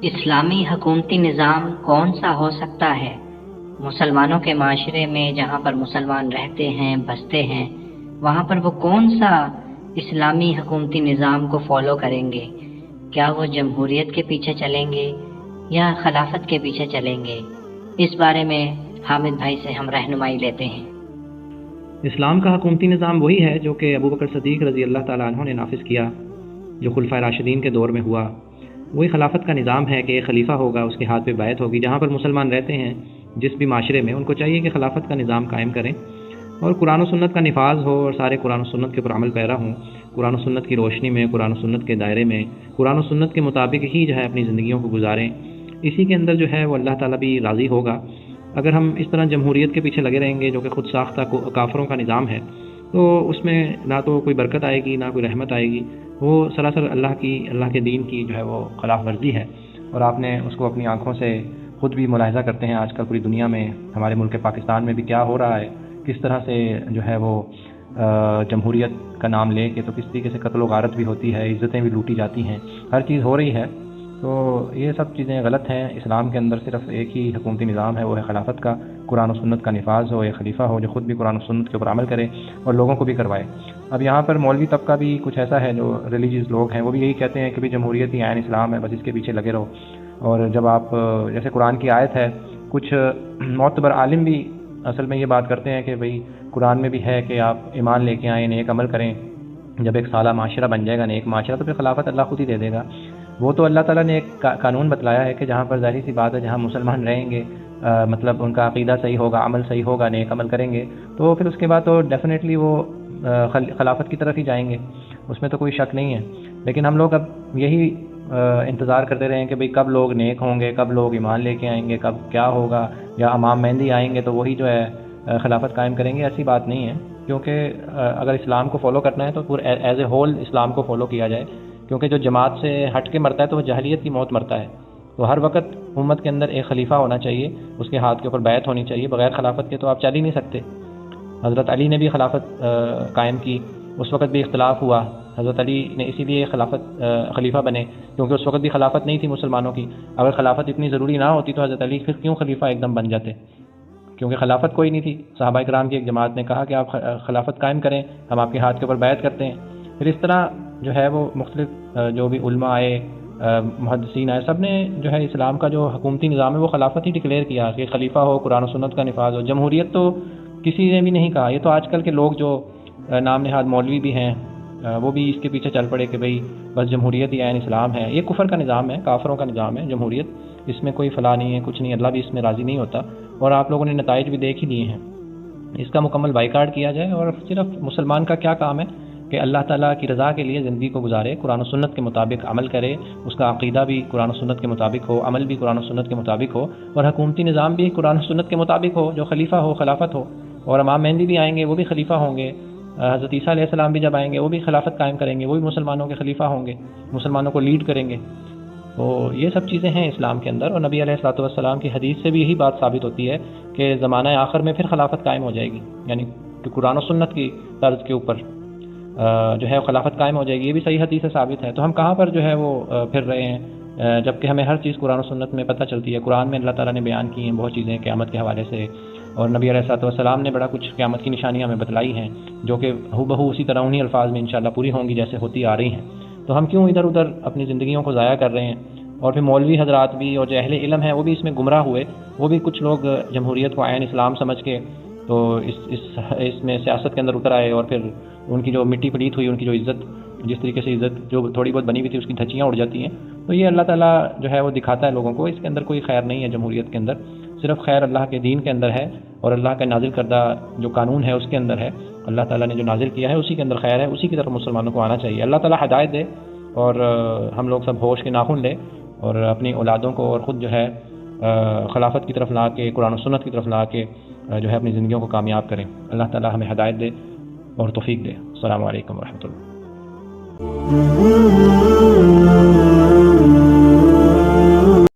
اسلامی حکومتی نظام کون سا ہو سکتا ہے؟ مسلمانوں کے معاشرے میں جہاں پر مسلمان رہتے ہیں، بستے ہیں، وہاں پر وہ کون سا اسلامی حکومتی نظام کو فالو کریں گے؟ کیا وہ جمہوریت کے پیچھے چلیں گے یا خلافت کے پیچھے چلیں گے؟ اس بارے میں حامد بھائی سے ہم رہنمائی لیتے ہیں۔ اسلام کا حکومتی نظام وہی ہے جو کہ ابو بکر صدیق رضی اللہ تعالیٰ عنہ نے نافذ کیا، جو خلفائے راشدین کے دور میں ہوا۔ وہی خلافت کا نظام ہے کہ ایک خلیفہ ہوگا، اس کے ہاتھ پہ بیعت ہوگی۔ جہاں پر مسلمان رہتے ہیں جس بھی معاشرے میں، ان کو چاہیے کہ خلافت کا نظام قائم کریں اور قرآن و سنت کا نفاذ ہو اور سارے قرآن و سنت کے اوپر عمل پیرا ہوں۔ قرآن و سنت کی روشنی میں، قرآن و سنت کے دائرے میں، قرآن و سنت کے مطابق ہی جو ہے اپنی زندگیوں کو گزاریں۔ اسی کے اندر جو ہے وہ اللہ تعالیٰ بھی راضی ہوگا۔ اگر ہم اس طرح جمہوریت کے پیچھے لگے رہیں گے جو کہ خود ساختہ کافروں کا نظام ہے، تو اس میں نہ تو کوئی برکت آئے گی، نہ کوئی رحمت آئے گی۔ وہ سراسر اللہ کے دین کی جو ہے وہ خلاف ورزی ہے، اور آپ نے اس کو اپنی آنکھوں سے خود بھی ملاحظہ کرتے ہیں۔ آج کل پوری دنیا میں، ہمارے ملک پاکستان میں بھی کیا ہو رہا ہے، کس طرح سے جو ہے وہ جمہوریت کا نام لے کے تو کس طریقے سے قتل و غارت بھی ہوتی ہے، عزتیں بھی لوٹی جاتی ہیں، ہر چیز ہو رہی ہے۔ تو یہ سب چیزیں غلط ہیں۔ اسلام کے اندر صرف ایک ہی حکومتی نظام ہے، وہ ہے خلافت کا۔ قرآن و سنت کا نفاذ ہو، ایک خلیفہ ہو جو خود بھی قرآن و سنت کے اوپر عمل کرے اور لوگوں کو بھی کروائے۔ اب یہاں پر مولوی طبقہ بھی کچھ ایسا ہے، جو ریلیجیس لوگ ہیں، وہ بھی یہی کہتے ہیں کہ بھی جمہوریت ہی عین اسلام ہے، بس اس کے پیچھے لگے رہو۔ اور جب آپ جیسے قرآن کی آیت ہے، کچھ معتبر عالم بھی اصل میں یہ بات کرتے ہیں کہ بھئی قرآن میں بھی ہے کہ آپ ایمان لے کے آئیں، نیک عمل کریں۔ جب ایک صالح معاشرہ بن جائے گا، نیک معاشرہ، تو پھر خلافت اللہ خود ہی دے دے گا۔ وہ تو اللہ تعالیٰ نے ایک قانون بتلایا ہے کہ جہاں پر ظاہری سی بات ہے، جہاں مسلمان رہیں گے، مطلب ان کا عقیدہ صحیح ہوگا، عمل صحیح ہوگا، نیک عمل کریں گے، تو پھر اس کے بعد تو ڈیفینیٹلی وہ خلافت کی طرف ہی جائیں گے، اس میں تو کوئی شک نہیں ہے۔ لیکن ہم لوگ اب یہی انتظار کرتے رہے ہیں کہ بھئی کب لوگ نیک ہوں گے، کب لوگ ایمان لے کے آئیں گے، کب کیا ہوگا، یا امام مہدی آئیں گے تو وہی جو ہے خلافت قائم کریں گے۔ ایسی بات نہیں ہے، کیونکہ اگر اسلام کو فالو کرنا ہے تو پورے ایز اے ہول اسلام کو فالو کیا جائے، کیونکہ جو جماعت سے ہٹ کے مرتا ہے تو وہ جاہلیت کی موت مرتا ہے۔ تو ہر وقت امت کے اندر ایک خلیفہ ہونا چاہیے، اس کے ہاتھ کے اوپر بیعت ہونی چاہیے۔ بغیر خلافت کے تو آپ چل ہی نہیں سکتے۔ حضرت علی نے بھی خلافت قائم کی، اس وقت بھی اختلاف ہوا۔ حضرت علی نے اسی لیے خلیفہ بنے کیونکہ اس وقت بھی خلافت نہیں تھی مسلمانوں کی۔ اگر خلافت اتنی ضروری نہ ہوتی تو حضرت علی پھر کیوں خلیفہ ایک دم بن جاتے؟ کیونکہ خلافت کوئی نہیں تھی۔ صحابہ کرام کی ایک جماعت نے کہا کہ آپ خلافت قائم کریں، ہم آپ کے ہاتھ کے اوپر بیعت کرتے ہیں۔ پھر اس طرح جو ہے وہ مختلف جو بھی علماء آئے، محدثین آئے، سب نے جو ہے اسلام کا جو حکومتی نظام ہے وہ خلافت ہی ڈکلیئر کیا کہ خلیفہ ہو، قرآن و سنت کا نفاذ ہو۔ جمہوریت تو کسی نے بھی نہیں کہا۔ یہ تو آج کل کے لوگ جو نام نہاد مولوی بھی ہیں، وہ بھی اس کے پیچھے چل پڑے کہ بھئی بس جمہوریت ہی عین اسلام ہے۔ یہ کفر کا نظام ہے، کافروں کا نظام ہے جمہوریت، اس میں کوئی فلاح نہیں ہے، کچھ نہیں، اللہ بھی اس میں راضی نہیں ہوتا، اور آپ لوگوں نے نتائج بھی دیکھ ہی لیے ہیں۔ اس کا مکمل بائیکاٹ کیا جائے، اور صرف مسلمان کا کیا کام ہے کہ اللہ تعالیٰ کی رضا کے لیے زندگی کو گزارے، قرآن و سنت کے مطابق عمل کرے، اس کا عقیدہ بھی قرآن و سنت کے مطابق ہو، عمل بھی قرآن و سنت کے مطابق ہو، اور حکومتی نظام بھی قرآن و سنت کے مطابق ہو، جو خلیفہ ہو خلافت ہو۔ اور امام مہدی بھی آئیں گے، وہ بھی خلیفہ ہوں گے۔ حضرت عیسیٰ علیہ السلام بھی جب آئیں گے، وہ بھی خلافت قائم کریں گے، وہ بھی مسلمانوں کے خلیفہ ہوں گے، مسلمانوں کو لیڈ کریں گے۔ تو یہ سب چیزیں ہیں اسلام کے اندر، اور نبی علیہ الصلوۃ والسلام کی حدیث سے بھی یہی بات ثابت ہوتی ہے کہ زمانہ آخر میں پھر خلافت قائم ہو جائے گی، یعنی کہ قرآن و سنت کی طرز کے اوپر جو ہے خلافت قائم ہو جائے گی۔ یہ بھی صحیح حدیث سے ثابت ہے۔ تو ہم کہاں پر جو ہے وہ پھر رہے ہیں، جبکہ ہمیں ہر چیز قرآن و سنت میں پتہ چلتی ہے۔ قرآن میں اللہ تعالیٰ نے بیان کی ہیں بہت چیزیں قیامت کے حوالے سے، اور نبی علیہ الصلوۃ والسلام نے بڑا کچھ قیامت کی نشانیاں ہمیں بتلائی ہیں، جو کہ ہو بہو اسی طرح انہی الفاظ میں انشاءاللہ پوری ہوں گی جیسے ہوتی آ رہی ہیں۔ تو ہم کیوں ادھر ادھر اپنی زندگیوں کو ضائع کر رہے ہیں؟ اور پھر مولوی حضرات بھی اور جو اہل علم ہیں وہ بھی اس میں گمراہ ہوئے۔ وہ بھی کچھ لوگ جمہوریت کو عین اسلام سمجھ کے تو اس میں سیاست کے اندر اتر آئے، اور پھر ان کی جو مٹی پلیت ہوئی، ان کی جو عزت، جس طریقے سے عزت جو تھوڑی بہت بنی ہوئی تھی اس کی دھچیاں اڑ جاتی ہیں۔ تو یہ اللہ تعالیٰ جو ہے وہ دکھاتا ہے لوگوں کو، اس کے اندر کوئی خیر نہیں ہے جمہوریت کے اندر، صرف خیر اللہ کے دین کے اندر ہے، اور اللہ کا نازل کردہ جو قانون ہے اس کے اندر ہے۔ اللہ تعالیٰ نے جو نازل کیا ہے اسی کے اندر خیر ہے، اسی کی طرف مسلمانوں کو آنا چاہیے۔ اللہ تعالیٰ ہدایت دے، اور ہم لوگ سب ہوش کے ناخن لیں، اور اپنی اولادوں کو اور خود جو ہے خلافت کی طرف لا کے، قرآن و سنت کی طرف لا کے جو ہے اپنی زندگیوں کو کامیاب کریں۔ اللہ تعالیٰ ہمیں ہدایت دے اور توفیق دے۔ السلام علیکم ورحمۃ اللہ۔